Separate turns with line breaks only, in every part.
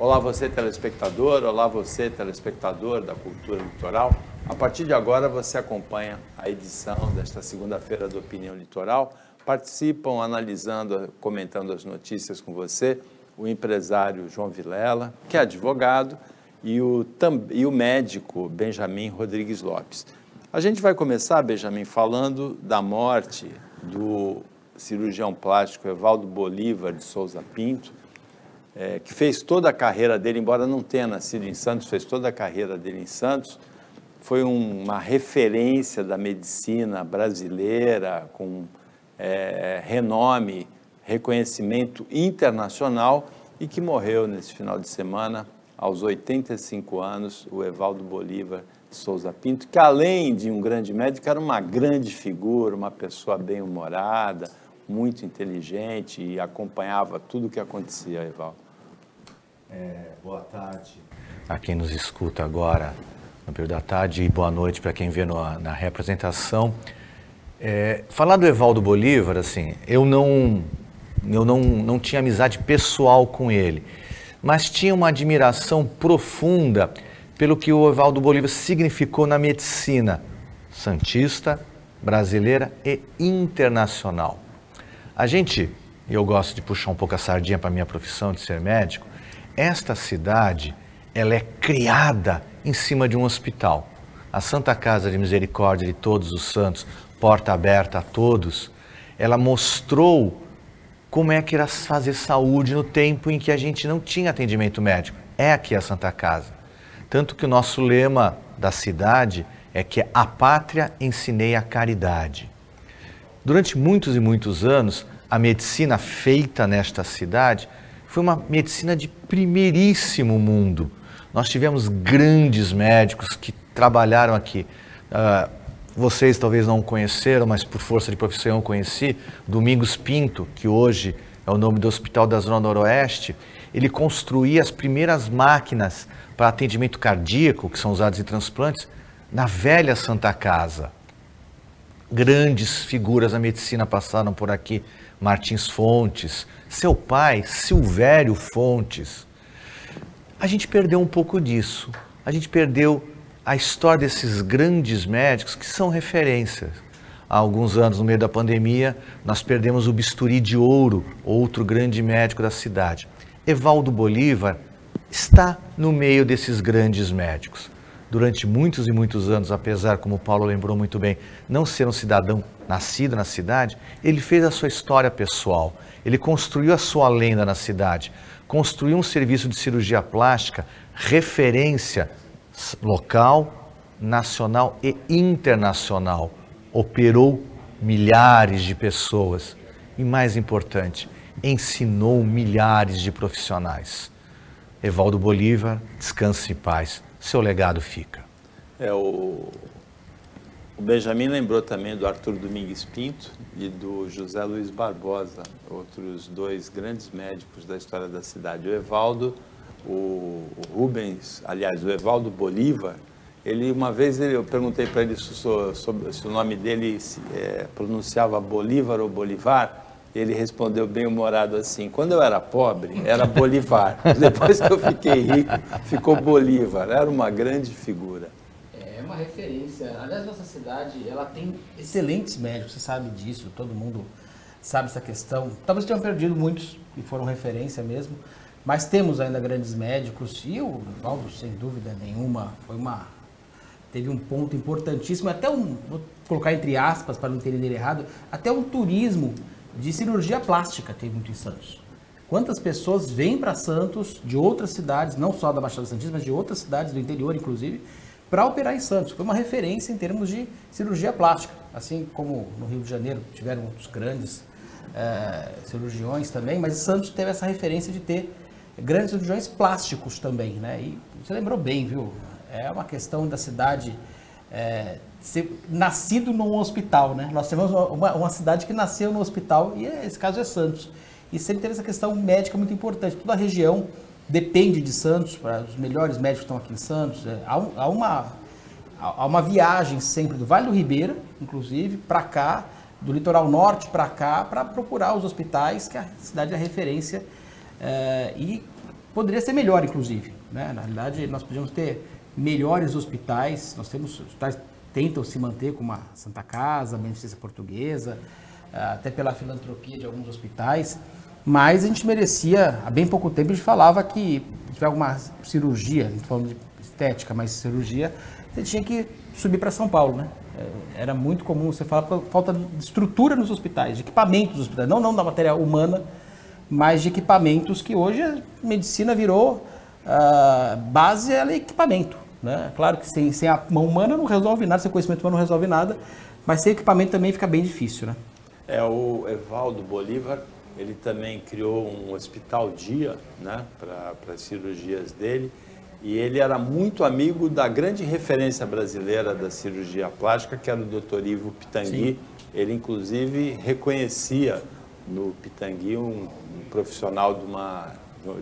Olá você telespectador, olá você telespectador da Cultura Litoral. A partir de agora você acompanha a edição desta segunda-feira do Opinião Litoral. Participam analisando, comentando as notícias com você, o empresário João Vilela, que é advogado, e o médico Benjamin Rodrigues Lopes. A gente vai começar, Benjamin, falando da morte do cirurgião plástico Evaldo Bolívar de Souza Pinto, que fez toda a carreira dele, embora não tenha nascido em Santos, fez toda a carreira dele em Santos, foi uma referência da medicina brasileira, com renome, reconhecimento internacional, e que morreu nesse final de semana, aos 85 anos, o Evaldo Bolívar de Souza Pinto, que além de um grande médico, era uma grande figura, uma pessoa bem-humorada, muito inteligente e acompanhava tudo o que acontecia, Evaldo.
Boa tarde a quem nos escuta agora no período da tarde e boa noite para quem vê na representação. Falar do Evaldo Bolívar, assim, eu não tinha amizade pessoal com ele, mas tinha uma admiração profunda pelo que o Evaldo Bolívar significou na medicina santista, brasileira e internacional. Eu gosto de puxar um pouco a sardinha para a minha profissão de ser médico. Esta cidade, ela é criada em cima de um hospital. A Santa Casa de Misericórdia de Todos os Santos, porta aberta a todos, ela mostrou como é que era fazer saúde no tempo em que a gente não tinha atendimento médico. É aqui a Santa Casa. Tanto que o nosso lema da cidade é que a pátria ensinei a caridade. Durante muitos e muitos anos, a medicina feita nesta cidade foi uma medicina de primeiríssimo mundo. Nós tivemos grandes médicos que trabalharam aqui. Vocês talvez não o conheceram, mas por força de profissão eu conheci, Domingos Pinto, que hoje é o nome do Hospital da Zona Noroeste. Ele construía as primeiras máquinas para atendimento cardíaco, que são usadas em transplantes, na velha Santa Casa. Grandes figuras da medicina passaram por aqui, Martins Fontes, seu pai, Silvério Fontes. A gente perdeu um pouco disso, a gente perdeu a história desses grandes médicos que são referências. Há alguns anos, no meio da pandemia, nós perdemos o Bisturi de Ouro, outro grande médico da cidade. Evaldo Bolívar está no meio desses grandes médicos. Durante muitos e muitos anos, apesar, como o Paulo lembrou muito bem, não ser um cidadão nascido na cidade, ele fez a sua história pessoal, ele construiu a sua lenda na cidade, construiu um serviço de cirurgia plástica, referência local, nacional e internacional, operou milhares de pessoas e, mais importante, ensinou milhares de profissionais. Evaldo Bolívar, descanse em paz. Seu legado fica.
O Benjamin lembrou também do Arthur Domingues Pinto e do José Luiz Barbosa, outros dois grandes médicos da história da cidade. O Evaldo, o Evaldo Bolívar, uma vez eu perguntei para ele se o nome dele pronunciava Bolívar ou Bolivar. Ele respondeu bem-humorado assim: quando eu era pobre, era Bolivar. Depois que eu fiquei rico, ficou Bolívar. Era uma grande figura.
É uma referência. Aliás, nossa cidade, ela tem excelentes médicos, você sabe disso, todo mundo sabe essa questão. Talvez tenham perdido muitos que foram referência mesmo, mas temos ainda grandes médicos, e o Evaldo, sem dúvida nenhuma, teve um ponto importantíssimo, vou colocar entre aspas para não entender errado, até um turismo de cirurgia plástica teve muito em Santos. Quantas pessoas vêm para Santos de outras cidades, não só da Baixada Santista, mas de outras cidades do interior, inclusive, para operar em Santos. Foi uma referência em termos de cirurgia plástica. Assim como no Rio de Janeiro tiveram outros grandes cirurgiões também, mas Santos teve essa referência de ter grandes cirurgiões plásticos também, né? E você lembrou bem, viu? É uma questão da cidade ser nascido num hospital, né? Nós temos uma cidade que nasceu no hospital e esse caso é Santos. E sempre teve essa questão médica muito importante. Toda a região depende de Santos, os melhores médicos estão aqui em Santos. Há uma viagem sempre do Vale do Ribeira, inclusive, para cá, do litoral norte para cá, para procurar os hospitais, que a cidade é referência. E poderia ser melhor, inclusive, né? Na realidade, nós podíamos ter melhores hospitais, nós temos hospitais que tentam se manter como a Santa Casa, a Beneficência Portuguesa, até pela filantropia de alguns hospitais, mas a gente merecia, há bem pouco tempo a gente falava que se tiver alguma cirurgia, a gente falando de estética, mas cirurgia, você tinha que subir para São Paulo, né? Era muito comum você falar por falta de estrutura nos hospitais, de equipamentos dos hospitais, não da matéria humana, mas de equipamentos que hoje a medicina virou, base ela é equipamento, né? Claro que sem a mão humana não resolve nada, sem conhecimento humano não resolve nada, mas sem equipamento também fica bem difícil, né?
O Evaldo Bolívar, ele também criou um hospital dia, né, para as cirurgias dele, e ele era muito amigo da grande referência brasileira da cirurgia plástica, que era o Dr. Ivo Pitangui. Sim. Ele, inclusive, reconhecia no Pitangui um profissional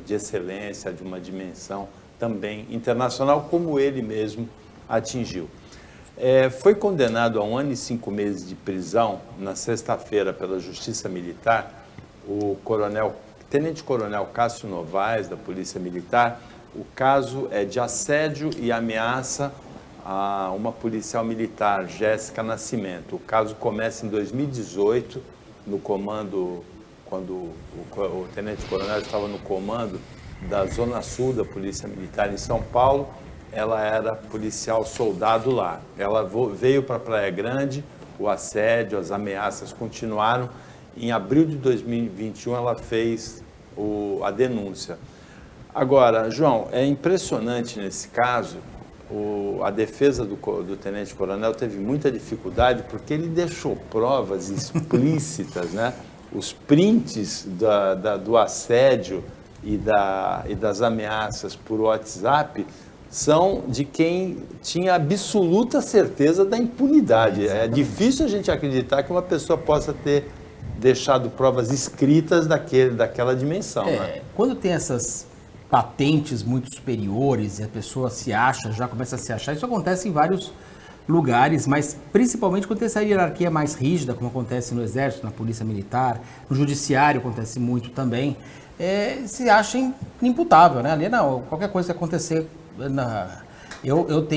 de excelência, de uma dimensão também internacional, como ele mesmo atingiu. Foi condenado a 1 ano e 5 meses de prisão na sexta-feira pela Justiça Militar o tenente-coronel Cássio Novaes, da Polícia Militar. O caso é de assédio e ameaça a uma policial militar, Jéssica Nascimento. O caso começa em 2018, no comando, quando o tenente-coronel estava no comando da Zona Sul da Polícia Militar em São Paulo. Ela era policial soldado lá. Ela veio para Praia Grande, o assédio, as ameaças continuaram. Em abril de 2021, ela fez a denúncia. Agora, João, é impressionante nesse caso, a defesa do tenente-coronel teve muita dificuldade porque ele deixou provas explícitas, né? Os prints do assédio e das ameaças por WhatsApp são de quem tinha absoluta certeza da impunidade. É difícil a gente acreditar que uma pessoa possa ter deixado provas escritas daquela dimensão. Né?
Quando tem essas patentes muito superiores e a pessoa já começa a se achar, isso acontece em vários lugares, mas principalmente quando tem essa hierarquia mais rígida, como acontece no Exército, na Polícia Militar, no Judiciário acontece muito também, se acha inimputável, né? Ali não, qualquer coisa que acontecer, eu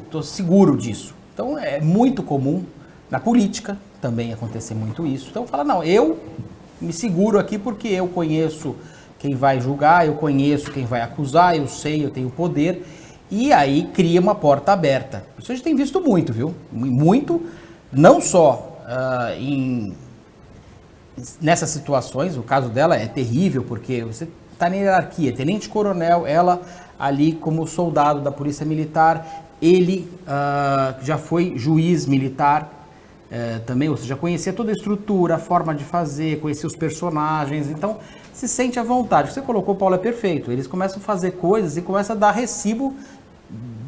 estou seguro disso. Então é muito comum na política também acontecer muito isso. Então fala, não, eu me seguro aqui porque eu conheço quem vai julgar, eu conheço quem vai acusar, eu sei, eu tenho poder, e aí cria uma porta aberta. Isso a gente tem visto muito, viu? Muito, não só nessas situações, o caso dela é terrível, porque você está na hierarquia, tenente-coronel, ela ali como soldado da Polícia Militar, ele já foi juiz militar também, ou seja, conhecia toda a estrutura, a forma de fazer, conhecia os personagens, então se sente à vontade. Você colocou, Paulo, é perfeito, eles começam a fazer coisas e começam a dar recibo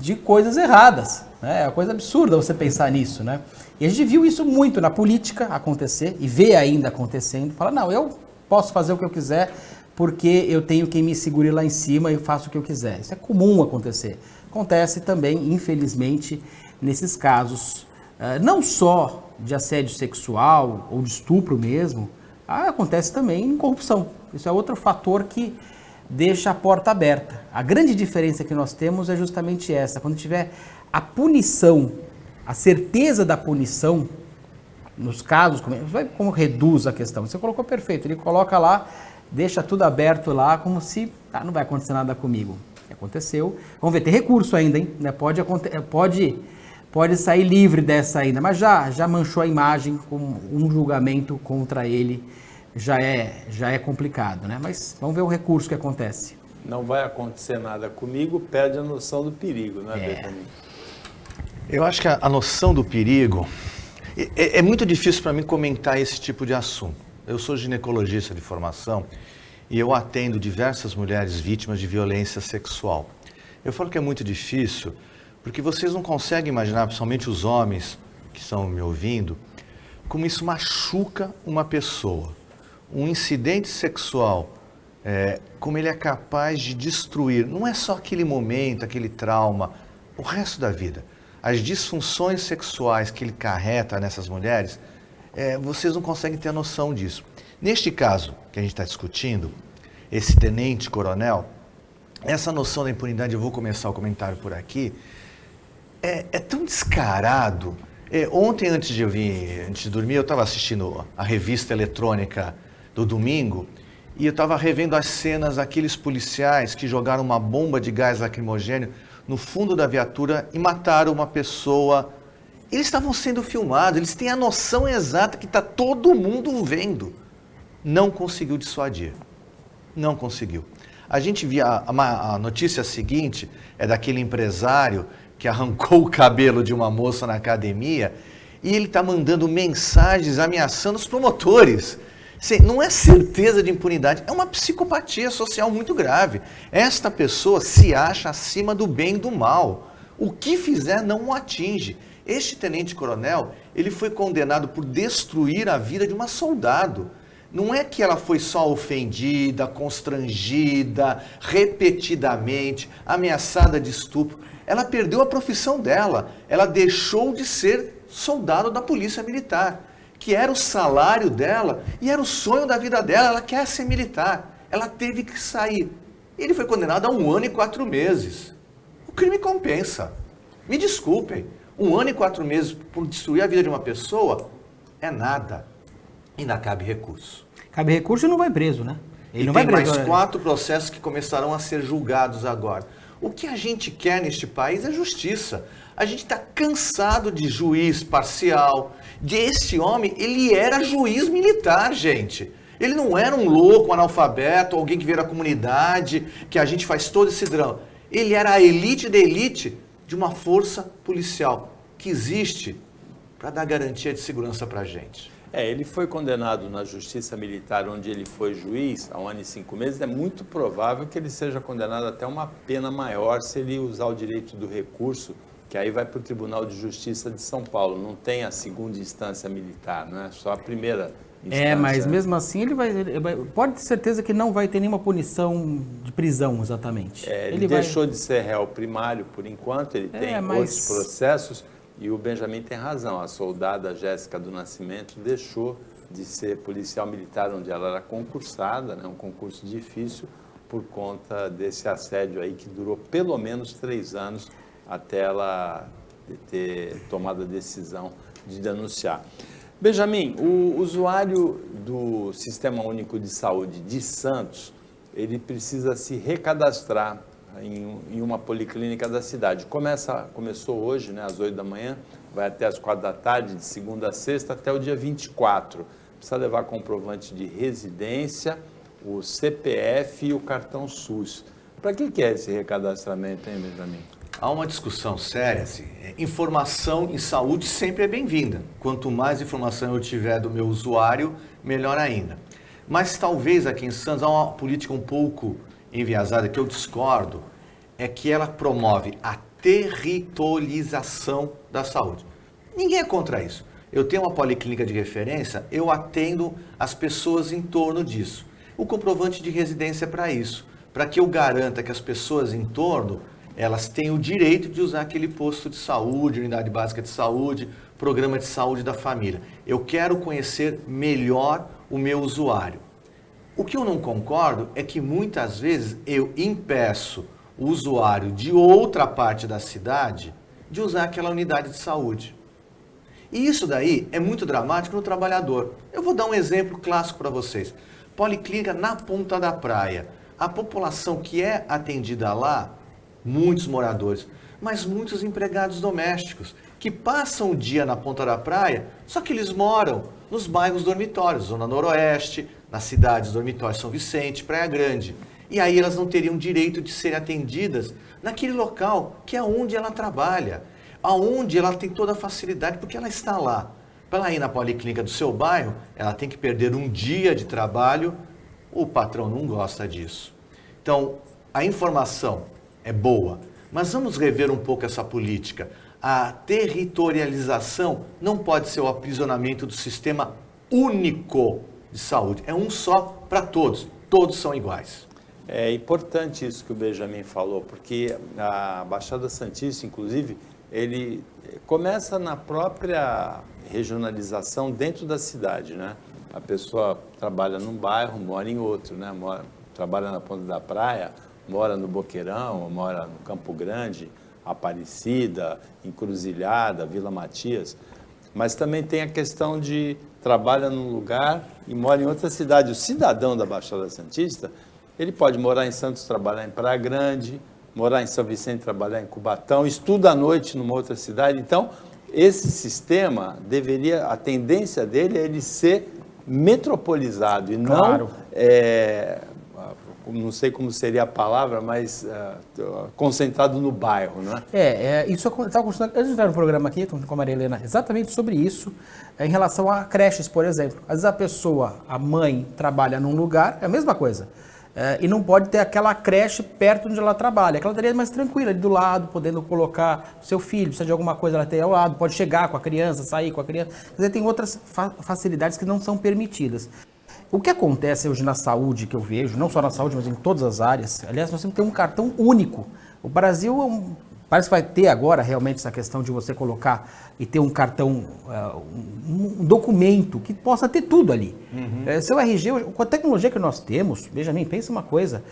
de coisas erradas, né? É uma coisa absurda você pensar nisso, né? E a gente viu isso muito na política acontecer, e vê ainda acontecendo, fala, não, eu posso fazer o que eu quiser, porque eu tenho quem me segure lá em cima e eu faço o que eu quiser. Isso é comum acontecer. Acontece também, infelizmente, nesses casos, não só de assédio sexual ou de estupro mesmo, acontece também em corrupção. Isso é outro fator que deixa a porta aberta. A grande diferença que nós temos é justamente essa. Quando tiver a punição, a certeza da punição, nos casos, como reduz a questão? Você colocou perfeito, ele coloca lá, deixa tudo aberto lá, como se não vai acontecer nada comigo. Aconteceu. Vamos ver, tem recurso ainda, hein? Pode sair livre dessa ainda, mas já manchou a imagem com um julgamento contra ele, já é complicado, né? Mas vamos ver o recurso que acontece.
Não vai acontecer nada comigo, perde a noção do perigo, né, Betânia?
Eu acho que a noção do perigo... É muito difícil para mim comentar esse tipo de assunto. Eu sou ginecologista de formação e eu atendo diversas mulheres vítimas de violência sexual. Eu falo que é muito difícil porque vocês não conseguem imaginar, principalmente os homens que estão me ouvindo, como isso machuca uma pessoa. Um incidente sexual, como ele é capaz de destruir, não é só aquele momento, aquele trauma, o resto da vida. As disfunções sexuais que ele carrega nessas mulheres, vocês não conseguem ter a noção disso. Neste caso que a gente está discutindo, esse tenente-coronel, essa noção da impunidade, eu vou começar o comentário por aqui, é tão descarado. Ontem, antes de dormir, eu estava assistindo a revista eletrônica do domingo e eu estava revendo as cenas daqueles policiais que jogaram uma bomba de gás lacrimogêneo no fundo da viatura e mataram uma pessoa. Eles estavam sendo filmados, eles têm a noção exata que está todo mundo vendo. Não conseguiu dissuadir. Não conseguiu. A gente via, a notícia seguinte é daquele empresário que arrancou o cabelo de uma moça na academia e ele está mandando mensagens ameaçando os promotores. Não é certeza de impunidade, é uma psicopatia social muito grave. Esta pessoa se acha acima do bem e do mal. O que fizer não o atinge. Este tenente-coronel, ele foi condenado por destruir a vida de uma soldado. Não é que ela foi só ofendida, constrangida, repetidamente, ameaçada de estupro. Ela perdeu a profissão dela. Ela deixou de ser soldado da Polícia Militar, que era o salário dela e era o sonho da vida dela. Ela quer ser militar. Ela teve que sair. Ele foi condenado a 1 ano e 4 meses. O crime compensa. Me desculpem. 1 ano e 4 meses por destruir a vida de uma pessoa é nada. Ainda cabe recurso.
Cabe recurso e não vai preso, né?
Ele não vai preso. Mais 4 processos que começarão a ser julgados agora. O que a gente quer neste país é justiça. A gente está cansado de juiz parcial. Esse homem, ele era juiz militar, gente. Ele não era um louco, um analfabeto, alguém que veio da comunidade, que a gente faz todo esse drama. Ele era a elite da elite de uma força policial que existe para dar garantia de segurança para a gente.
Ele foi condenado na Justiça Militar, onde ele foi juiz, há 1 ano e 5 meses. É muito provável que ele seja condenado até uma pena maior se ele usar o direito do recurso, que aí vai para o Tribunal de Justiça de São Paulo. Não tem a segunda instância militar, não é só a primeira instância.
Mas mesmo assim ele vai pode ter certeza que não vai ter nenhuma punição de prisão, exatamente.
Ele deixou de ser réu primário por enquanto, ele tem outros processos. E o Benjamin tem razão, a soldada Jéssica do Nascimento deixou de ser policial militar, onde ela era concursada, né, um concurso difícil, por conta desse assédio aí que durou pelo menos 3 anos até ela ter tomado a decisão de denunciar. Benjamin, o usuário do Sistema Único de Saúde de Santos, ele precisa se recadastrar em uma policlínica da cidade. Começou hoje, né, às 8 da manhã, vai até às 4 da tarde, de segunda a sexta, até o dia 24. Precisa levar comprovante de residência, o CPF e o cartão SUS. Para que é esse recadastramento, hein, Benjamin?
Há uma discussão séria, assim. Informação em saúde sempre é bem-vinda. Quanto mais informação eu tiver do meu usuário, melhor ainda. Mas talvez aqui em Santos há uma política um pouco enviesada, que eu discordo, é que ela promove a territorialização da saúde. Ninguém é contra isso. Eu tenho uma policlínica de referência, eu atendo as pessoas em torno disso. O comprovante de residência é para isso, para que eu garanta que as pessoas em torno, elas têm o direito de usar aquele posto de saúde, unidade básica de saúde, programa de saúde da família. Eu quero conhecer melhor o meu usuário. O que eu não concordo é que muitas vezes eu impeço o usuário de outra parte da cidade de usar aquela unidade de saúde. E isso daí é muito dramático no trabalhador. Eu vou dar um exemplo clássico para vocês. Policlínica na Ponta da Praia. A população que é atendida lá, muitos moradores, mas muitos empregados domésticos, que passam o dia na Ponta da Praia, só que eles moram nos bairros dormitórios, Zona Noroeste, nas cidades dormitórios São Vicente, Praia Grande. E aí elas não teriam direito de serem atendidas naquele local que é onde ela trabalha, aonde ela tem toda a facilidade, porque ela está lá. Para ela ir na policlínica do seu bairro, ela tem que perder um dia de trabalho, o patrão não gosta disso. Então, a informação é boa, mas vamos rever um pouco essa política. A territorialização não pode ser o aprisionamento do sistema único de saúde. É um só para todos. Todos são iguais.
É importante isso que o Benjamin falou, porque a Baixada Santista, inclusive, ele começa na própria regionalização dentro da cidade, né? A pessoa trabalha num bairro, mora em outro, né? Trabalha na Ponta da Praia, mora no Boqueirão, ou mora no Campo Grande, Aparecida, Encruzilhada, Vila Matias, mas também tem a questão de trabalha num lugar e mora em outra cidade. O cidadão da Baixada Santista, ele pode morar em Santos, trabalhar em Praia Grande, morar em São Vicente, trabalhar em Cubatão, estuda à noite numa outra cidade. Então, esse sistema deveria, a tendência dele é ele ser metropolizado e não, não sei como seria a palavra, mas concentrado no bairro, né?
Isso eu estava conversando, a gente estava no programa aqui com a Maria Helena, exatamente sobre isso, em relação a creches, por exemplo. Às vezes a pessoa, a mãe, trabalha num lugar, é a mesma coisa, e não pode ter aquela creche perto onde ela trabalha, que ela estaria mais tranquila, ali do lado, podendo colocar o seu filho, precisa de alguma coisa, ela tem ao lado, pode chegar com a criança, sair com a criança, quer dizer, tem outras facilidades que não são permitidas. O que acontece hoje na saúde, que eu vejo, não só na saúde, mas em todas as áreas, aliás, nós temos que ter um cartão único. O Brasil parece que vai ter agora realmente essa questão de você colocar e ter um cartão, um documento que possa ter tudo ali. Seu RG, com a tecnologia que nós temos, Benjamin, pensa uma coisa.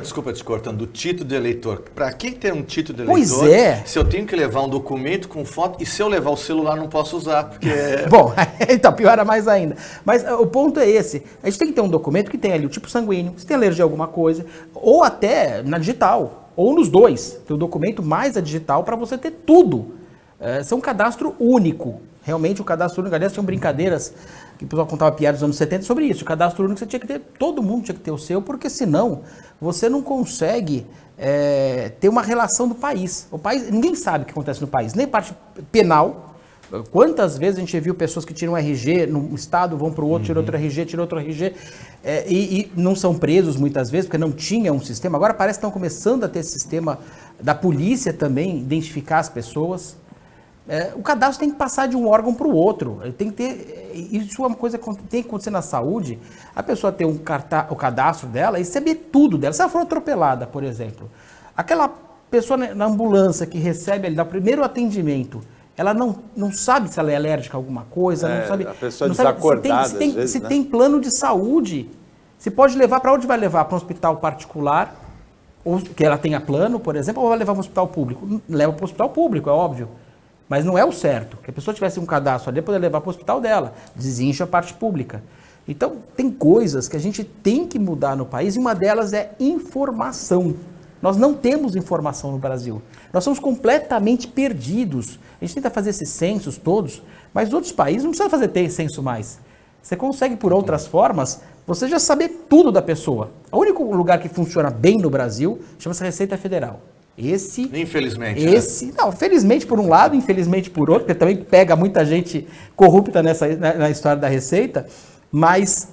Desculpa te cortando, do título de eleitor. Para que ter um título de
eleitor?
Pois é. Se eu tenho que levar um documento com foto e se eu levar o celular não posso usar, porque...
Bom, então piora mais ainda. Mas o ponto é esse. A gente tem que ter um documento que tenha ali o tipo sanguíneo, se tem alergia a alguma coisa, ou até na digital. Ou nos dois, tem o documento mais a digital para você ter tudo. Isso é um cadastro único. Realmente o cadastro único, aliás, tinham brincadeiras que o pessoal contava piadas dos anos 70 sobre isso. O cadastro único você tinha que ter, todo mundo tinha que ter o seu, porque senão você não consegue ter uma relação do país. O país, ninguém sabe o que acontece no país, nem parte penal. Quantas vezes a gente viu pessoas que tiram RG num estado, vão para o outro, tiram outro RG, e não são presos muitas vezes, porque não tinha um sistema. Agora parece que estão começando a ter sistema da polícia também, identificar as pessoas. O cadastro tem que passar de um órgão para o outro. Tem que ter, isso é uma coisa que tem que acontecer na saúde. A pessoa ter o cadastro dela e saber tudo dela. Se ela for atropelada, por exemplo, aquela pessoa na ambulância que recebe ali, dá o primeiro atendimento, ela não sabe se ela é alérgica a alguma coisa, não sabe.
A pessoa desacordada,
se tem plano de saúde, se pode levar, para onde vai levar? Para um hospital particular, ou que ela tenha plano, por exemplo, ou vai levar para um hospital público? Leva para o hospital público, é óbvio. Mas não é o certo. Que a pessoa tivesse um cadastro ali, poder levar para o hospital dela, desincha a parte pública. Então, tem coisas que a gente tem que mudar no país, e uma delas é informação. Nós não temos informação no Brasil. Nós somos completamente perdidos. A gente tenta fazer esses censos todos, mas outros países não precisam fazer censo mais. Você consegue, por outras formas, você já saber tudo da pessoa. O único lugar que funciona bem no Brasil chama-se Receita Federal.
Infelizmente.
Não, felizmente por um lado, infelizmente por outro, porque também pega muita gente corrupta na história da Receita, mas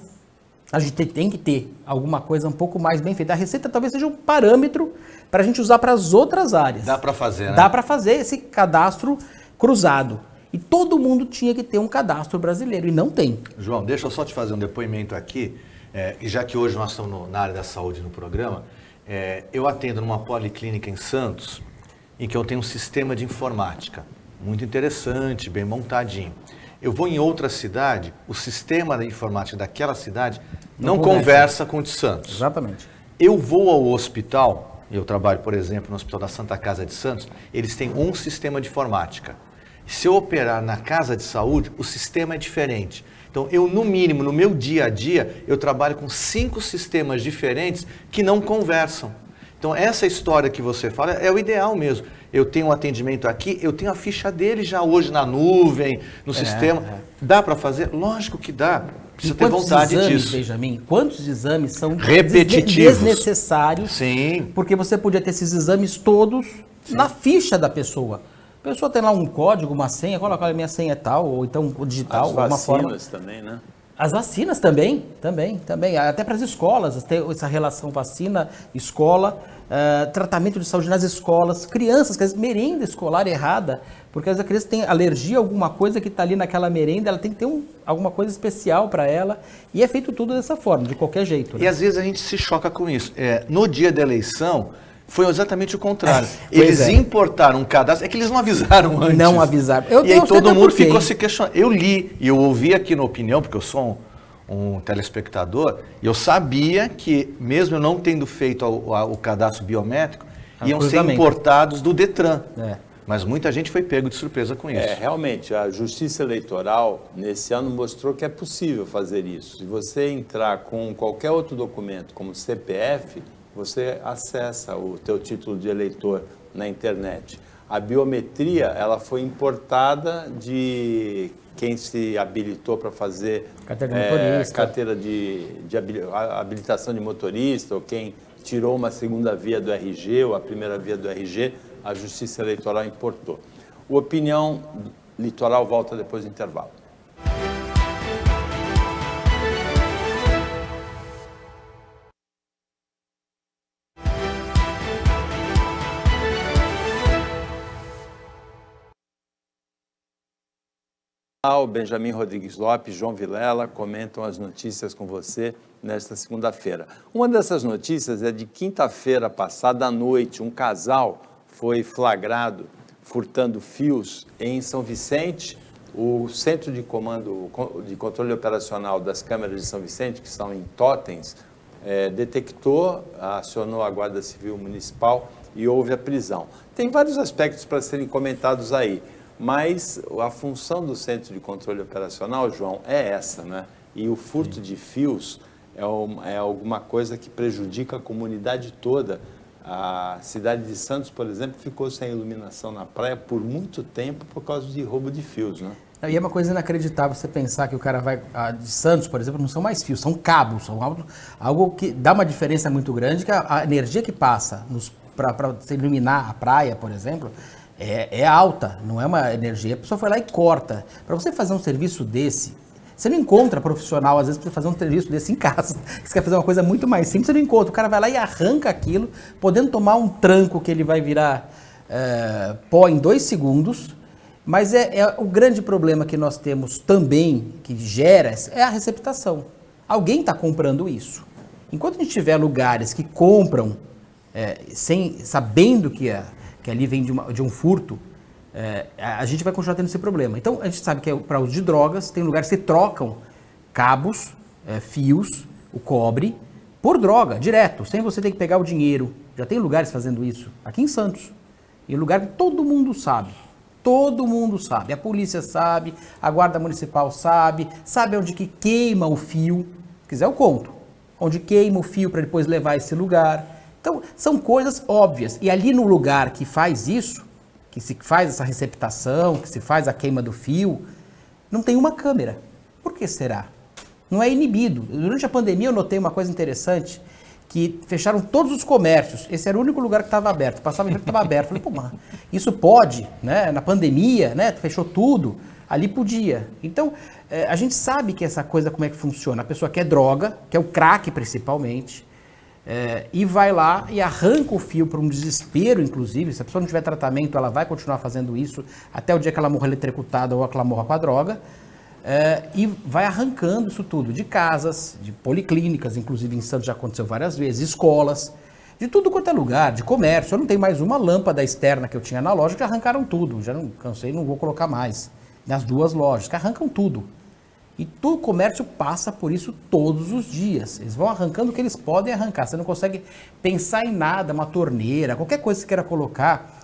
a gente tem que ter alguma coisa um pouco mais bem feita. A Receita talvez seja um parâmetro para a gente usar para as outras áreas.
Dá para fazer, né?
Dá para fazer esse cadastro cruzado. E todo mundo tinha que ter um cadastro brasileiro, e não tem.
João, deixa eu só te fazer um depoimento aqui, e já que hoje nós estamos na área da saúde no programa, eu atendo numa policlínica em Santos, em que eu tenho um sistema de informática muito interessante, bem montadinho. Eu vou em outra cidade, o sistema da informática daquela cidade não conversa com o de Santos.
Exatamente.
Eu vou ao hospital, eu trabalho, por exemplo, no Hospital da Santa Casa de Santos, eles têm um sistema de informática. Se eu operar na casa de saúde, o sistema é diferente. Então, eu, no mínimo, no meu dia a dia, eu trabalho com 5 sistemas diferentes que não conversam. Então, essa história que você fala é o ideal mesmo. Eu tenho um atendimento aqui, eu tenho a ficha dele já hoje na nuvem, no sistema. Dá para fazer? Lógico que dá. Precisa ter vontade disso.
Benjamin, quantos exames são
repetitivos,
desnecessários?
Sim.
Porque você podia ter esses exames todos na ficha da pessoa. A pessoa tem lá um código, uma senha, coloca a minha senha é tal, ou então o digital, alguma forma.
As vacinas também, né?
As vacinas também. Até para as escolas, tem essa relação vacina-escola, tratamento de saúde nas escolas, crianças, que às vezes merenda escolar errada, porque às vezes a criança tem alergia a alguma coisa que está ali naquela merenda, ela tem que ter alguma coisa especial para ela, e é feito tudo dessa forma, de qualquer jeito. Né?
E às vezes a gente se choca com isso. No dia da eleição, foi exatamente o contrário. Eles importaram um cadastro, é que eles não avisaram antes.
Não avisaram.
E aí todo mundo ficou se questionando. Eu li e eu ouvi aqui na opinião, porque eu sou um telespectador, e eu sabia que, mesmo eu não tendo feito o cadastro biométrico, iam ser importados do Detran. Mas muita gente foi pego de surpresa com isso.
Realmente, a Justiça Eleitoral, nesse ano, mostrou que é possível fazer isso. Se você entrar com qualquer outro documento, como CPF, você acessa o teu título de eleitor na internet. A biometria, ela foi importada de quem se habilitou para fazer carteira de habilitação de motorista, ou quem tirou uma segunda via do RG, ou a primeira via do RG, a Justiça Eleitoral importou. O Opinião Litoral volta depois do intervalo. O Benjamin Rodrigues Lopes, João Vilela comentam as notícias com você nesta segunda-feira. Uma dessas notícias é de quinta-feira passada à noite. Um casal foi flagrado furtando fios em São Vicente. O Centro de Comando de Controle Operacional das Câmeras de São Vicente, que são em totens, detectou, acionou a Guarda Civil Municipal e houve a prisão. Tem vários aspectos para serem comentados aí. Mas a função do Centro de Controle Operacional, João, é essa, né? E o furto de fios é alguma coisa que prejudica a comunidade toda. A cidade de Santos, por exemplo, ficou sem iluminação na praia por muito tempo por causa de roubo de fios, né?
E é uma coisa inacreditável você pensar que o cara vai... de Santos, por exemplo, não são mais fios, são cabos, são algo que dá uma diferença muito grande, que a energia que passa para iluminar a praia, por exemplo... É alta, não é uma energia. A pessoa foi lá e corta. Para você fazer um serviço desse, você não encontra profissional, às vezes, para fazer um serviço desse em casa. Você quer fazer uma coisa muito mais simples, você não encontra. O cara vai lá e arranca aquilo, podendo tomar um tranco que ele vai virar pó em 2 segundos. Mas o grande problema que nós temos também, que gera, é a receptação. Alguém está comprando isso. Enquanto a gente tiver lugares que compram, sabendo que ali vem de um furto, a gente vai continuar tendo esse problema. Então, a gente sabe que para uso de drogas, tem lugares que trocam cabos, fios, o cobre, por droga, direto, sem você ter que pegar o dinheiro. Já tem lugares fazendo isso, aqui em Santos. E lugar que todo mundo sabe. Todo mundo sabe. A polícia sabe, a guarda municipal sabe onde que queima o fio. Se quiser, eu conto. Onde queima o fio para depois levar a esse lugar. Então, são coisas óbvias. E ali no lugar que faz isso, que se faz essa receptação, que se faz a queima do fio, não tem uma câmera. Por que será? Não é inibido. Durante a pandemia eu notei uma coisa interessante, que fecharam todos os comércios. Esse era o único lugar que estava aberto. Passava o dia que estava aberto. Falei, pô, mas isso pode, né? Na pandemia, né? Fechou tudo. Ali podia. Então, a gente sabe que essa coisa, como é que funciona. A pessoa quer droga, quer o crack principalmente, e vai lá e arranca o fio para um desespero, inclusive. Se a pessoa não tiver tratamento, ela vai continuar fazendo isso até o dia que ela morra eletrocutada ou que ela morra com a droga. E vai arrancando isso tudo, de casas, de policlínicas, inclusive em Santos já aconteceu várias vezes, escolas, de tudo quanto é lugar, de comércio. Eu não tenho mais uma lâmpada externa que eu tinha na loja, que arrancaram tudo. Já não cansei, não vou colocar mais. Nas 2 lojas, que arrancam tudo. E todo o comércio passa por isso todos os dias. Eles vão arrancando o que eles podem arrancar. Você não consegue pensar em nada, uma torneira, qualquer coisa que você queira colocar,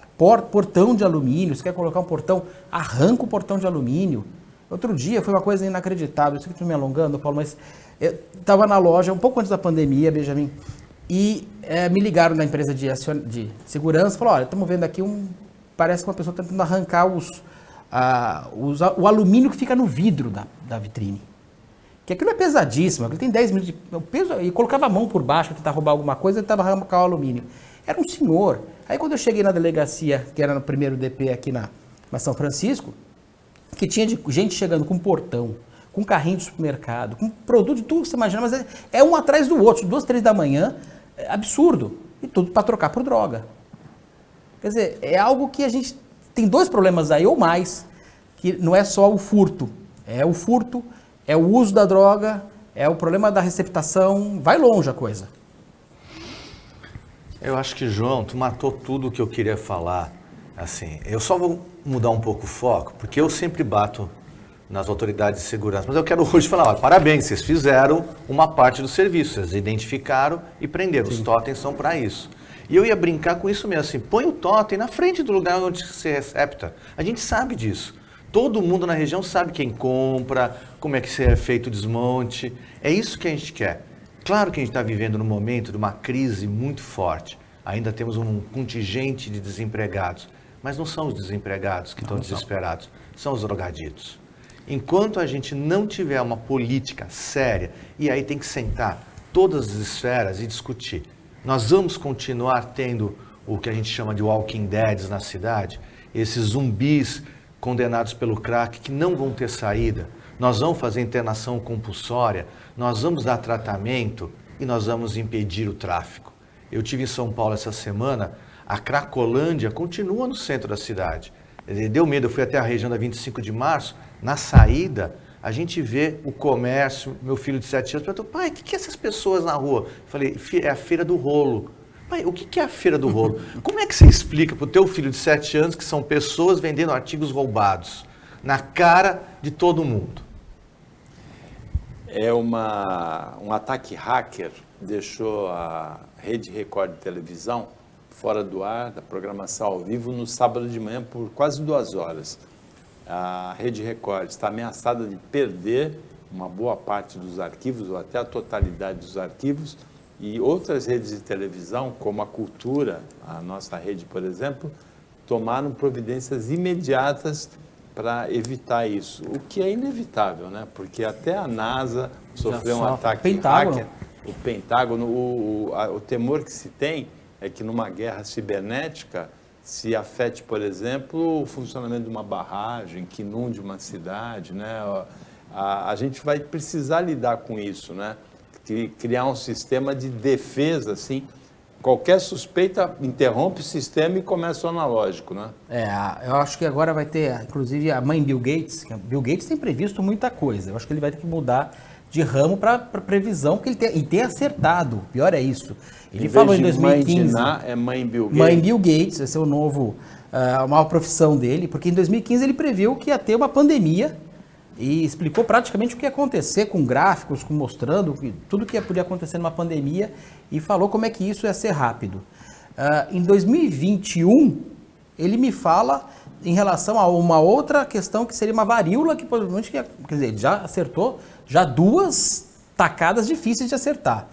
portão de alumínio, você quer colocar um portão, arranca o portão de alumínio. Outro dia foi uma coisa inacreditável, eu sei que estou me alongando, Paulo, mas eu estava na loja um pouco antes da pandemia, Benjamin, e me ligaram da empresa de segurança, falaram, olha, estamos vendo aqui parece que uma pessoa está tentando arrancar o alumínio que fica no vidro da vitrine. Que aquilo é pesadíssimo, aquilo tem 10 minutos de peso, e colocava a mão por baixo para tentar roubar alguma coisa, ele estava arrancando o alumínio. Era um senhor. Aí quando eu cheguei na delegacia, que era no primeiro DP aqui na São Francisco, que tinha gente chegando com portão, com carrinho de supermercado, com produto de tudo que você imagina, mas é um atrás do outro, 2, 3 da manhã, absurdo. E tudo para trocar por droga. Quer dizer, é algo que a gente tem 2 problemas aí ou mais, que não é só o furto. É o furto, é o uso da droga, é o problema da receptação, vai longe a coisa.
Eu acho que, João, tu matou tudo o que eu queria falar. Assim, eu só vou mudar um pouco o foco, porque eu sempre bato nas autoridades de segurança. Mas eu quero hoje falar, olha, parabéns, vocês fizeram uma parte do serviço, vocês identificaram e prenderam. Os totens são para isso. E eu ia brincar com isso mesmo, assim, põe o totem na frente do lugar onde se recepta. A gente sabe disso. Todo mundo na região sabe quem compra, como é que é feito o desmonte. É isso que a gente quer. Claro que a gente está vivendo num momento de uma crise muito forte. Ainda temos um contingente de desempregados. Mas não são os desempregados que estão desesperados, são os drogaditos. Enquanto a gente não tiver uma política séria, e aí tem que sentar todas as esferas e discutir. Nós vamos continuar tendo o que a gente chama de walking deads na cidade, esses zumbis condenados pelo crack que não vão ter saída. Nós vamos fazer internação compulsória, nós vamos dar tratamento e nós vamos impedir o tráfico. Eu estive em São Paulo essa semana, a Cracolândia continua no centro da cidade. Deu medo, eu fui até a região da 25 de março, na saída a gente vê o comércio, meu filho de 7 anos perguntou, pai, o que é essas pessoas na rua? Eu falei, é a feira do rolo. Pai, o que é a feira do rolo? Como é que você explica para o teu filho de 7 anos que são pessoas vendendo artigos roubados na cara de todo mundo?
É um ataque hacker, deixou a Rede Record de televisão fora do ar, da programação ao vivo, no sábado de manhã por quase 2 horas. A Rede Record está ameaçada de perder uma boa parte dos arquivos, ou até a totalidade dos arquivos, e outras redes de televisão, como a Cultura, a nossa rede, por exemplo, tomaram providências imediatas para evitar isso, o que é inevitável, né? Porque até a NASA sofreu um ataque hacker, o Pentágono, o temor que se tem é que numa guerra cibernética se afete, por exemplo, o funcionamento de uma barragem, que inunde uma cidade, né? A gente vai precisar lidar com isso, né? Criar um sistema de defesa, assim. Qualquer suspeita interrompe o sistema e começa o analógico, né?
Eu acho que agora vai ter, inclusive, a mãe Bill Gates. Bill Gates tem previsto muita coisa. Eu acho que ele vai ter que mudar de ramo para previsão, porque ele tem acertado. O pior é isso. Ele falou em 2015.
É mãe Bill Gates.
Mãe Bill Gates, esse é o novo, a nova profissão dele, porque em 2015 ele previu que ia ter uma pandemia e explicou praticamente o que ia acontecer com gráficos, mostrando tudo que podia acontecer numa pandemia e falou como é que isso ia ser rápido. Em 2021, ele me fala em relação a uma outra questão que seria uma varíola que provavelmente, quer dizer, ele já acertou já 2 tacadas difíceis de acertar.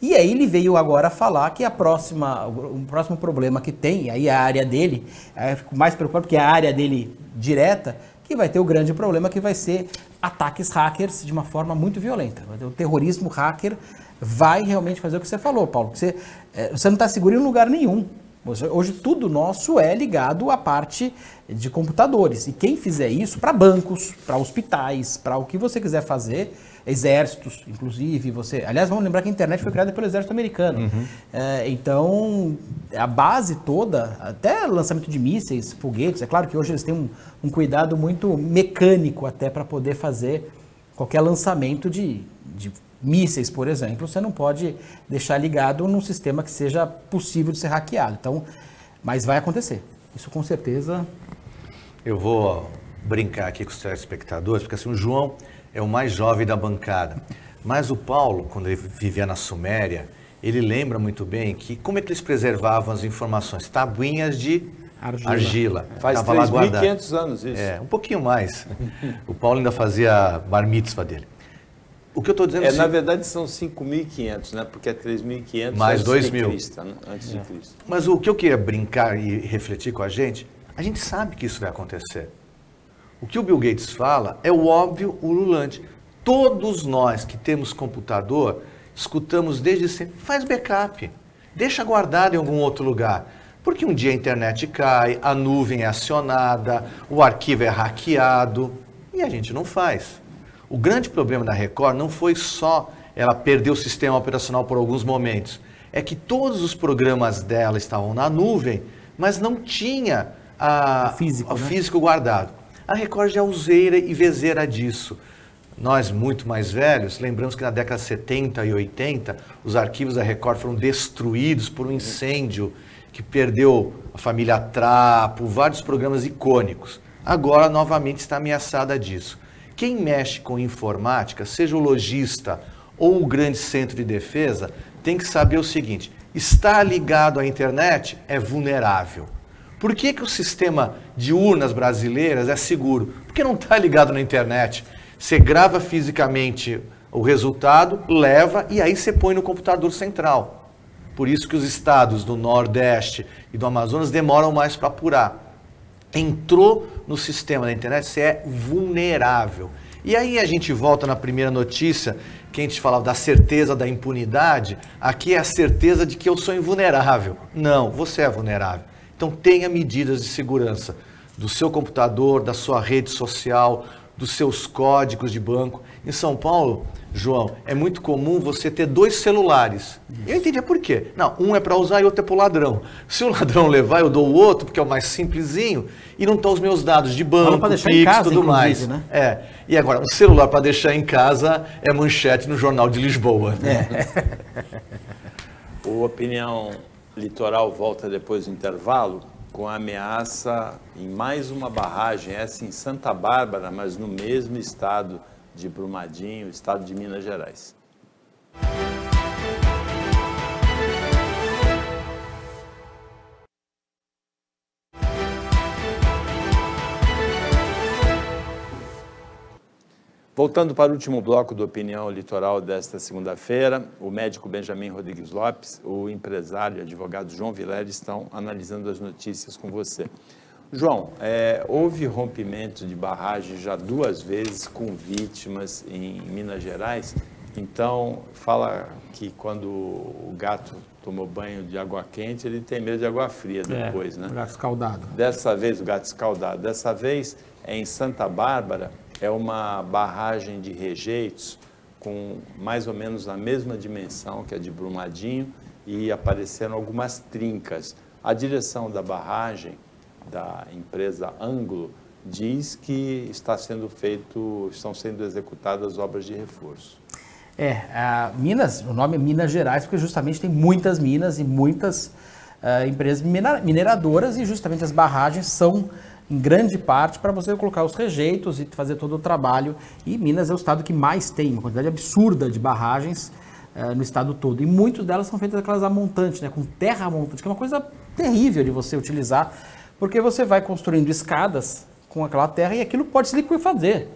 E aí ele veio agora falar que o próximo problema que tem, aí a área dele, eu fico mais preocupado porque é a área dele direta, que vai ter o grande problema que vai ser ataques hackers de uma forma muito violenta. O terrorismo hacker vai realmente fazer o que você falou, Paulo. Você não está seguro em lugar nenhum. Hoje tudo nosso é ligado à parte de computadores. E quem fizer isso, para bancos, para hospitais, para o que você quiser fazer, exércitos, inclusive, aliás, vamos lembrar que a internet foi criada pelo exército americano. Então, a base toda, até lançamento de mísseis, foguetes, é claro que hoje eles têm um cuidado muito mecânico até para poder fazer qualquer lançamento de mísseis, por exemplo, você não pode deixar ligado num sistema que seja possível de ser hackeado. Então, mas vai acontecer. Isso com certeza.
Eu vou brincar aqui com os telespectadores, porque assim, o João é o mais jovem da bancada. Mas o Paulo, quando ele vivia na Suméria, ele lembra muito bem que como é que eles preservavam as informações? Tabuinhas de argila.
Faz 3.500 anos isso.
Um pouquinho mais. O Paulo ainda fazia bar mitzvah dele. O que eu estou dizendo
na verdade são 5.500, né? Porque é 3.500
mais 2.000
antes de Cristo.
Mas o que eu queria brincar e refletir com a gente sabe que isso vai acontecer. O que o Bill Gates fala é o óbvio ululante. Todos nós que temos computador, escutamos desde sempre, faz backup, deixa guardado em algum outro lugar. Porque um dia a internet cai, a nuvem é acionada, o arquivo é hackeado e a gente não faz. O grande problema da Record não foi só ela perder o sistema operacional por alguns momentos, é que todos os programas dela estavam na nuvem, mas não tinha o físico guardado. A Record já é useira e vezeira disso. Nós, muito mais velhos, lembramos que na década de 70 e 80, os arquivos da Record foram destruídos por um incêndio que perdeu a família Trapo, vários programas icônicos. Agora, novamente, está ameaçada disso. quem mexe com informática, seja o lojista ou o grande centro de defesa, tem que saber o seguinte: estar ligado à internet é vulnerável. Por que o sistema de urnas brasileiras é seguro? Porque não está ligado na internet. Você grava fisicamente o resultado, leva e aí você põe no computador central. Por isso que os estados do Nordeste e do Amazonas demoram mais para apurar. Entrou no sistema da internet, você é vulnerável. E aí a gente volta na primeira notícia, que a gente falava da certeza da impunidade. Aqui é a certeza de que eu sou invulnerável. Não, você é vulnerável. Então tenha medidas de segurança do seu computador, da sua rede social, dos seus códigos de banco. Em São Paulo, João, é muito comum você ter 2 celulares. Eu entendi por quê. Não, um é para usar e outro é para o ladrão. Se o ladrão levar, eu dou o outro, porque é o mais simplesinho, e não estão os meus dados de banco, Pix, tudo mais. Né? E agora, um celular para deixar em casa é manchete no Jornal de Lisboa.
O Opinião Litoral volta depois do intervalo com a ameaça em mais uma barragem, essa em Santa Bárbara, mas no mesmo estado de Brumadinho, estado de Minas Gerais. Voltando para o último bloco do Opinião Litoral desta segunda-feira, o médico Benjamin Rodrigues Lopes, o empresário e advogado João Vilela estão analisando as notícias com você. João, houve rompimento de barragem já 2 vezes com vítimas em Minas Gerais. Então, fala que quando o gato tomou banho de água quente, ele tem medo de água fria depois, né?
O gato escaldado.
Dessa vez, o gato escaldado. Dessa vez, é em Santa Bárbara, é uma barragem de rejeitos com mais ou menos a mesma dimensão que a de Brumadinho e apareceram algumas trincas. A direção da barragem, da empresa Anglo, diz que estão sendo executadas obras de reforço.
Minas, o nome é Minas Gerais, porque justamente tem muitas minas e muitas empresas mineradoras e justamente as barragens são, em grande parte, para você colocar os rejeitos e fazer todo o trabalho. E Minas é o estado que mais tem, uma quantidade absurda de barragens no estado todo. E muitas delas são feitas aquelas a montante, né, com terra a montante, que é uma coisa terrível de você utilizar, porque você vai construindo escadas com aquela terra e aquilo pode se liquefazer.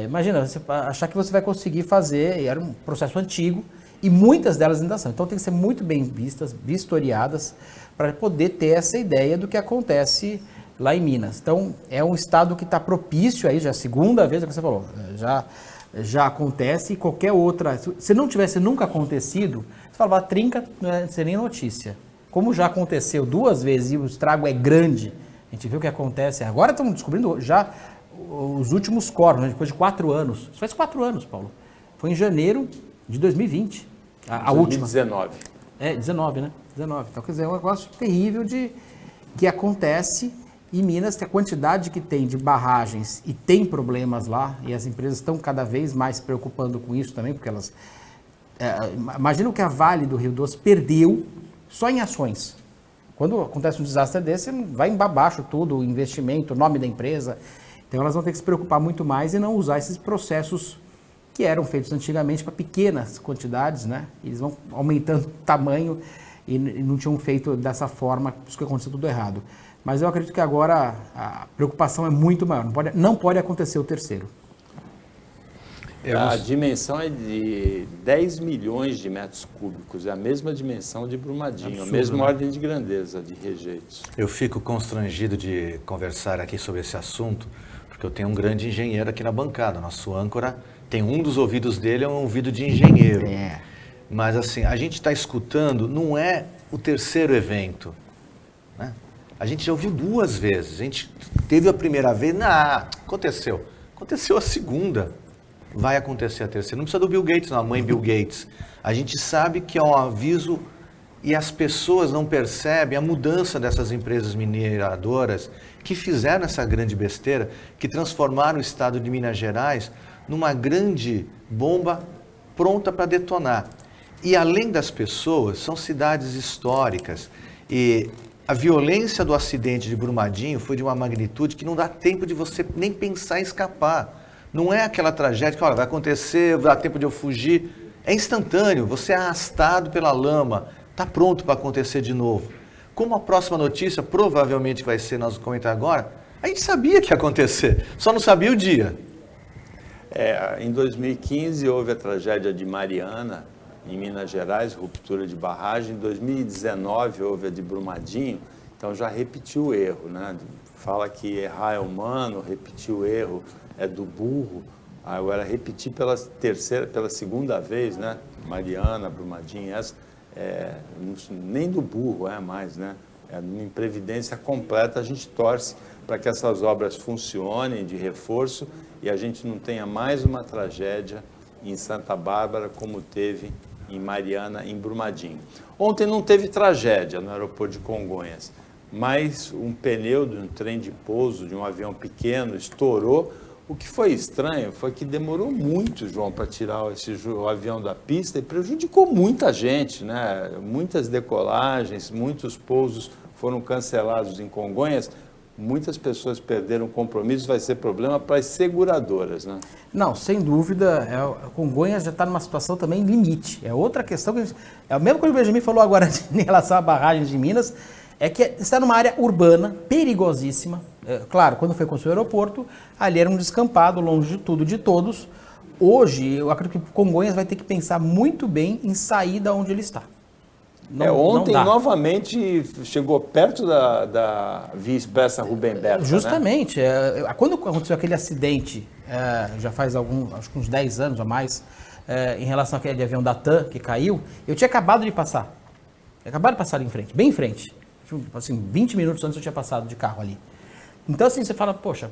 Imagina, você achar que você vai conseguir fazer, era um processo antigo, e muitas delas ainda são. Então tem que ser muito bem vistas, vistoriadas, para poder ter essa ideia do que acontece lá em Minas. Então é um estado que está propício aí, já é a segunda vez que você falou, já acontece, e qualquer outra, se não tivesse nunca acontecido, você falava, trinca, não seria nem notícia. Como já aconteceu 2 vezes e o estrago é grande, a gente viu o que acontece, agora estamos descobrindo já os últimos corpos, né, depois de 4 anos. Isso faz 4 anos, Paulo. Foi em janeiro de 2020, a última.
2019.
19, né? 19. Então, quer dizer, é um negócio terrível que acontece em Minas, que a quantidade que tem de barragens e tem problemas lá, e as empresas estão cada vez mais se preocupando com isso também, porque elas... imagina o que a Vale do Rio Doce perdeu só em ações. Quando acontece um desastre desse, vai embaixo tudo, o investimento, o nome da empresa. Então elas vão ter que se preocupar muito mais e não usar esses processos que eram feitos antigamente para pequenas quantidades, né? Eles vão aumentando o tamanho e não tinham feito dessa forma, por isso que aconteceu tudo errado. Mas eu acredito que agora a preocupação é muito maior, não pode acontecer o terceiro.
A dimensão é de 10 milhões de metros cúbicos, é a mesma dimensão de Brumadinho, absurdo, a mesma ordem de grandeza de rejeitos.
Eu fico constrangido de conversar aqui sobre esse assunto, porque eu tenho um grande engenheiro aqui na bancada, nosso âncora, tem um dos ouvidos dele, é um ouvido de engenheiro. Mas assim, a gente está escutando, não é o terceiro evento, né? A gente já ouviu 2 vezes, a gente teve a primeira vez, aconteceu a segunda. Vai acontecer a terceira. Não precisa do Bill Gates, não, a mãe Bill Gates. A gente sabe que é um aviso e as pessoas não percebem a mudança dessas empresas mineradoras que fizeram essa grande besteira, que transformaram o estado de Minas Gerais numa grande bomba pronta para detonar. E além das pessoas, são cidades históricas. E a violência do acidente de Brumadinho foi de uma magnitude que não dá tempo de você nem pensar em escapar. Não é aquela tragédia que, olha, vai acontecer, vai dar tempo de eu fugir. É instantâneo, você é arrastado pela lama, está pronto para acontecer de novo. Como a próxima notícia provavelmente vai ser, nós vamos comentar agora, a gente sabia que ia acontecer, só não sabia o dia.
Em 2015 houve a tragédia de Mariana, em Minas Gerais, ruptura de barragem. Em 2019 houve a de Brumadinho, então já repetiu o erro, né? Fala que errar é humano, repetir o erro é do burro. Agora repetir pela segunda vez, né? Mariana, Brumadinho, nem do burro é mais, né? É uma imprevidência completa. A gente torce para que essas obras funcionem de reforço e a gente não tenha mais uma tragédia em Santa Bárbara como teve em Mariana, em Brumadinho. Ontem não teve tragédia no aeroporto de Congonhas, mas um pneu de um trem de pouso de um avião pequeno estourou. O que foi estranho foi que demorou muito, João, para tirar o avião da pista e prejudicou muita gente, né? Muitas decolagens, muitos pousos foram cancelados em Congonhas. Muitas pessoas perderam compromissos, vai ser problema para as seguradoras, né?
Não, sem dúvida, Congonhas já está numa situação também limite. É outra questão, é a mesma coisa que o Benjamin falou agora em relação à barragem de Minas, é que está numa área urbana, perigosíssima. Claro, quando foi construído o aeroporto, ali era um descampado, longe de tudo, de todos. Hoje, eu acredito que Congonhas vai ter que pensar muito bem em sair da onde ele está.
Ontem, novamente, chegou perto da Via Expressa Rubem Berta,
justamente. Né? Quando aconteceu aquele acidente, já faz acho que uns 10 anos ou mais, em relação àquele avião da TAM que caiu, eu tinha acabado de passar. Ali em frente, bem em frente. Assim, 20 minutos antes eu tinha passado de carro ali. Então, assim, você fala, poxa,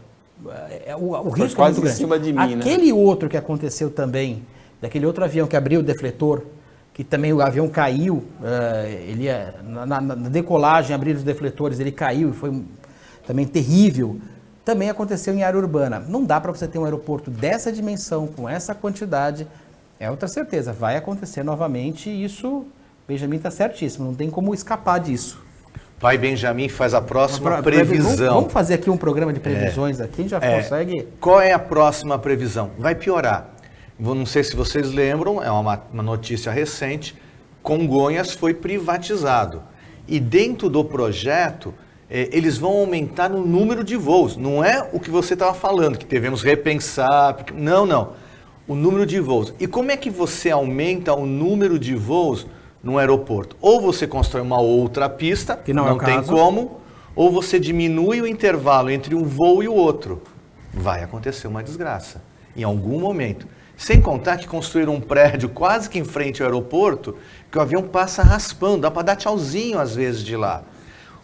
o risco é muito grande.
Em cima de mim,
aquele outro que aconteceu também, daquele outro avião que abriu o defletor, que também o avião caiu, na decolagem, abriram os defletores, ele caiu e foi também terrível, também aconteceu em área urbana. Não dá para você ter um aeroporto dessa dimensão, com essa quantidade, é outra certeza, vai acontecer novamente e isso, Benjamin está certíssimo, não tem como escapar disso.
Vai, Benjamin, faz a próxima previsão.
Vamos fazer aqui um programa de previsões aqui, a gente já consegue...
Qual é a próxima previsão? Vai piorar. Não sei se vocês lembram, é uma notícia recente, Congonhas foi privatizado. E dentro do projeto, eles vão aumentar o número de voos. Não é o que você estava falando, que devemos repensar. Não. O número de voos. E como é que você aumenta o número de voos no aeroporto? Ou você constrói uma outra pista, que não tem como, ou você diminui o intervalo entre um voo e o outro. Vai acontecer uma desgraça, em algum momento. Sem contar que construíram um prédio quase que em frente ao aeroporto, que o avião passa raspando, dá para dar tchauzinho às vezes de lá.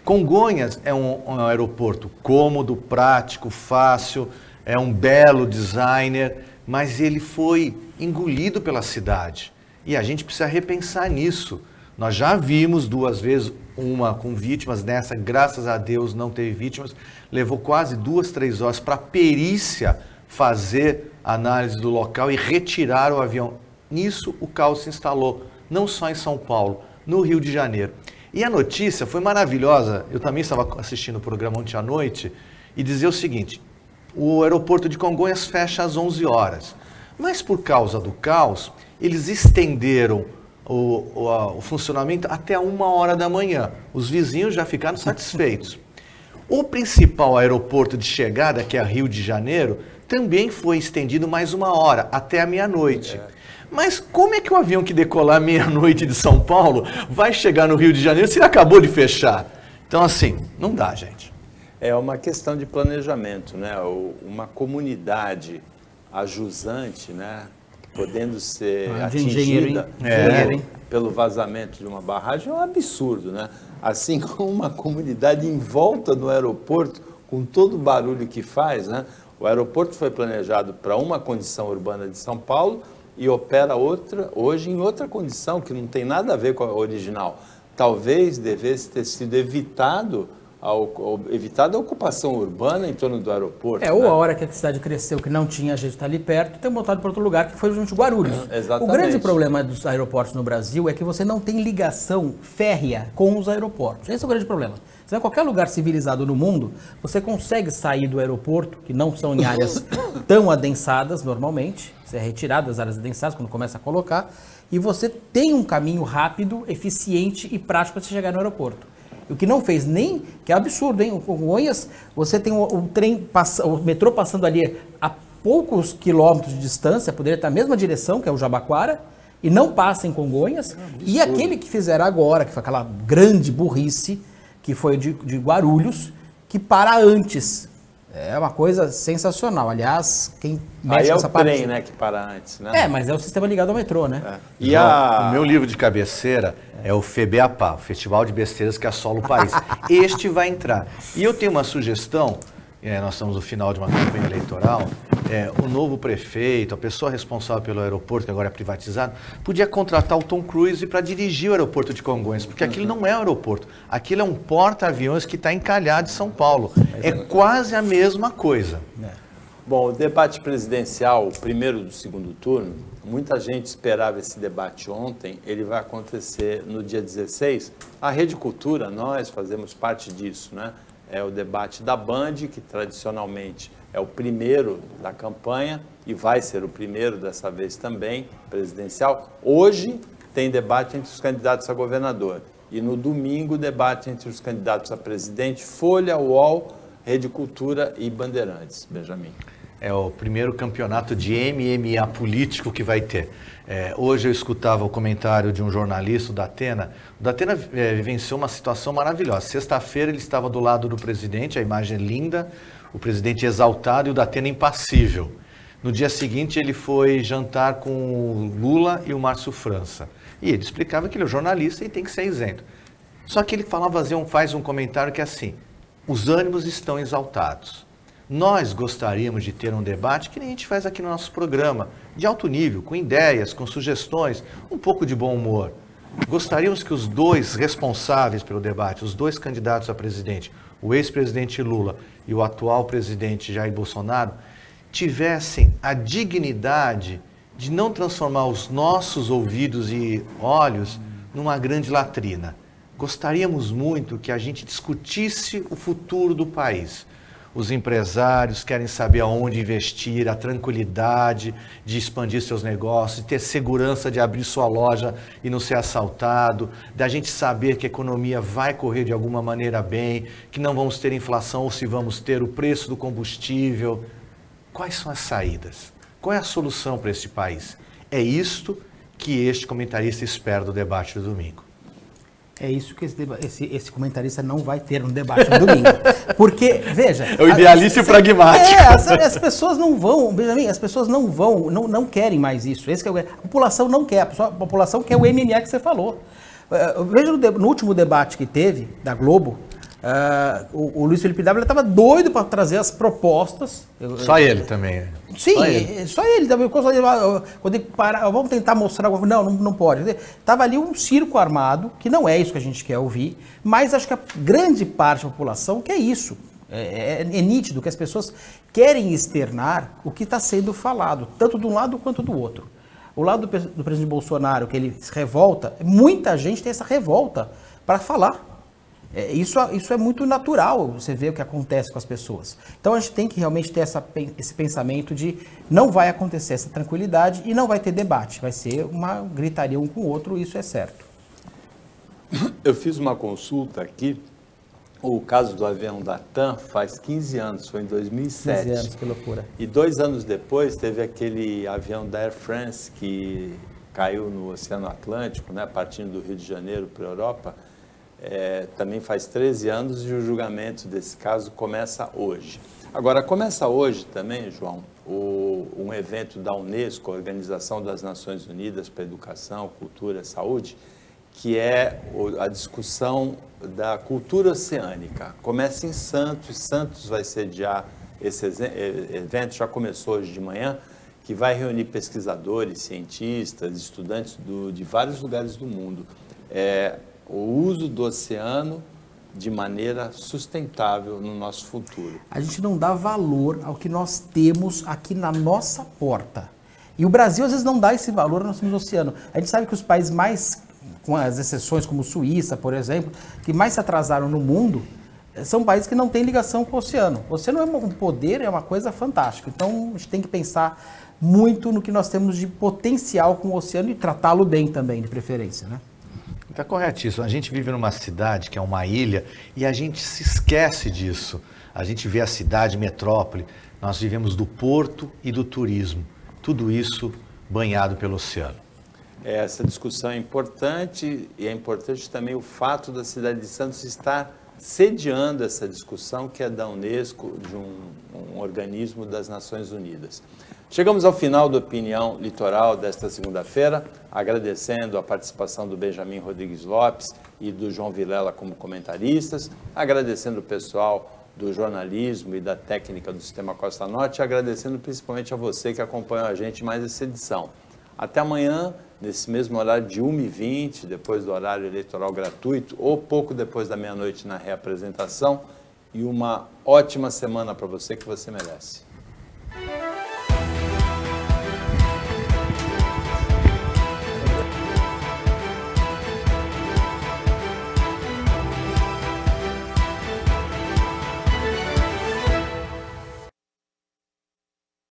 Congonhas é um aeroporto cômodo, prático, fácil, é um belo designer, mas ele foi engolido pela cidade. E a gente precisa repensar nisso. Nós já vimos 2 vezes, uma com vítimas, nessa, graças a Deus, não teve vítimas. Levou quase 2, 3 horas para a perícia fazer a análise do local e retirar o avião. Nisso o caos se instalou, não só em São Paulo, no Rio de Janeiro. E a notícia foi maravilhosa. Eu também estava assistindo o programa ontem à noite e dizia o seguinte: o aeroporto de Congonhas fecha às 11 horas. Mas por causa do caos, eles estenderam o funcionamento até 1h da manhã. Os vizinhos já ficaram satisfeitos. O principal aeroporto de chegada, que é Rio de Janeiro, também foi estendido mais 1 hora, até a meia-noite. Mas como é que o avião que decolar à meia-noite de São Paulo vai chegar no Rio de Janeiro se ele acabou de fechar? Então, assim, não dá, gente.
É uma questão de planejamento, né? Uma comunidade ajusante, né? Podendo ser atingida pelo vazamento de uma barragem é um absurdo, né? Assim como uma comunidade em volta do aeroporto, com todo o barulho que faz, né? O aeroporto foi planejado para uma condição urbana de São Paulo e opera hoje em outra condição, que não tem nada a ver com a original. Talvez devesse ter sido evitado evitar a ocupação urbana em torno do aeroporto.
Ou a hora que a cidade cresceu, que não tinha jeito de estar ali perto, tem montado para outro lugar, que foi junto de Guarulhos.
Exatamente.
O grande problema dos aeroportos no Brasil é que você não tem ligação férrea com os aeroportos. Esse é o grande problema. Você vai em qualquer lugar civilizado no mundo, você consegue sair do aeroporto, que não são em áreas tão adensadas normalmente, você é retirado das áreas adensadas quando começa a colocar, e você tem um caminho rápido, eficiente e prático para você chegar no aeroporto. O que não fez nem, que é absurdo, hein? O Congonhas, você tem o metrô passando ali a poucos quilômetros de distância, poderia estar na mesma direção, que é o Jabaquara, e não passa em Congonhas. E aquele que fizeram agora, que foi aquela grande burrice, que foi de Guarulhos, que para antes. É uma coisa sensacional. Aliás, quem mexe com essa parte...
Aí é o trem, né, que para antes, né?
Mas é o sistema ligado ao metrô, né?
E o meu livro de cabeceira é o FEBEAPA, o Festival de Besteiras que Assola o País. Este vai entrar. E eu tenho uma sugestão, nós estamos no final de uma campanha eleitoral, o novo prefeito, a pessoa responsável pelo aeroporto, que agora é privatizado, podia contratar o Tom Cruise para dirigir o aeroporto de Congonhas, porque aquilo não é um aeroporto, aquilo é um porta-aviões que está encalhado em São Paulo. É quase a mesma coisa.
Bom, o debate presidencial, o primeiro do segundo turno, muita gente esperava esse debate ontem, ele vai acontecer no dia 16. A Rede Cultura, nós fazemos parte disso, né? É o debate da Band, que tradicionalmente é o primeiro da campanha e vai ser o primeiro dessa vez também, presidencial. Hoje tem debate entre os candidatos a governador e no domingo debate entre os candidatos a presidente, Folha, UOL, Rede Cultura e Bandeirantes. Benjamin.
É o primeiro campeonato de MMA político que vai ter. Hoje eu escutava o comentário de um jornalista, o Datena. O Datena vivenciou uma situação maravilhosa. Sexta-feira ele estava do lado do presidente, a imagem é linda, o presidente exaltado e o Datena impassível. No dia seguinte ele foi jantar com o Lula e o Márcio França. E ele explicava que ele é jornalista e tem que ser isento. Só que ele faz um comentário que é assim, os ânimos estão exaltados. Nós gostaríamos de ter um debate que nem a gente faz aqui no nosso programa, de alto nível, com ideias, com sugestões, um pouco de bom humor. Gostaríamos que os dois responsáveis pelo debate, os dois candidatos a presidente, o ex-presidente Lula e o atual presidente Jair Bolsonaro, tivessem a dignidade de não transformar os nossos ouvidos e olhos numa grande latrina. Gostaríamos muito que a gente discutisse o futuro do país. Os empresários querem saber aonde investir, a tranquilidade de expandir seus negócios, ter segurança de abrir sua loja e não ser assaltado, da gente saber que a economia vai correr de alguma maneira bem, que não vamos ter inflação ou se vamos ter o preço do combustível. Quais são as saídas? Qual é a solução para este país? É isto que este comentarista espera do debate do domingo.
É isso que esse comentarista não vai ter no debate no domingo. Porque, veja...
É o idealista e pragmático.
As pessoas não vão, Benjamin, as pessoas não querem mais isso. Esse que é a população não quer, a população quer o MMA que você falou. Veja no último debate que teve, da Globo, o Luiz Felipe Dávila estava doido para trazer as propostas.
Só ele também.
Sim, só ele. Quando ele para, vamos tentar mostrar alguma coisa. Não pode. Estava ali um circo armado, que não é isso que a gente quer ouvir, mas acho que a grande parte da população quer isso. É nítido que as pessoas querem externar o que está sendo falado, tanto de um lado quanto do outro. O lado do presidente Bolsonaro, que ele se revolta, muita gente tem essa revolta para falar. Isso é muito natural, você vê o que acontece com as pessoas. Então a gente tem que realmente ter esse pensamento de não vai acontecer essa tranquilidade e não vai ter debate, vai ser uma gritaria um com o outro, isso é certo.
Eu fiz uma consulta aqui, o caso do avião da TAM faz 15 anos, foi em 2007.
15 anos, que loucura.
E 2 anos depois teve aquele avião da Air France que caiu no Oceano Atlântico, né, partindo do Rio de Janeiro para a Europa. Também faz 13 anos e o julgamento desse caso começa hoje. Agora, começa hoje também, João, um evento da Unesco, a Organização das Nações Unidas para a Educação, Cultura e Saúde, que é a discussão da cultura oceânica. Começa em Santos, Santos vai sediar esse evento, já começou hoje de manhã, que vai reunir pesquisadores, cientistas, estudantes de vários lugares do mundo. O uso do oceano de maneira sustentável no nosso futuro.
A gente não dá valor ao que nós temos aqui na nossa porta. E o Brasil, às vezes, não dá esse valor, nós temos o oceano. A gente sabe que os países mais, com as exceções como Suíça, por exemplo, que mais se atrasaram no mundo, são países que não têm ligação com o oceano. O oceano é um poder, é uma coisa fantástica. Então, a gente tem que pensar muito no que nós temos de potencial com o oceano e tratá-lo bem também, de preferência, né?
Está corretíssimo. A gente vive numa cidade que é uma ilha e a gente se esquece disso. A gente vê a cidade, metrópole, nós vivemos do porto e do turismo. Tudo isso banhado pelo oceano.
Essa discussão é importante e é importante também o fato da cidade de Santos estar sediando essa discussão que é da Unesco, de um organismo das Nações Unidas. Chegamos ao final do Opinião Litoral desta segunda-feira, agradecendo a participação do Benjamin Rodrigues Lopes e do João Vilela como comentaristas, agradecendo o pessoal do jornalismo e da técnica do Sistema Costa Norte, e agradecendo principalmente a você que acompanhou a gente em mais essa edição. Até amanhã, nesse mesmo horário de 1h20, depois do horário eleitoral gratuito, ou pouco depois da meia-noite na reapresentação, e uma ótima semana para você que você merece.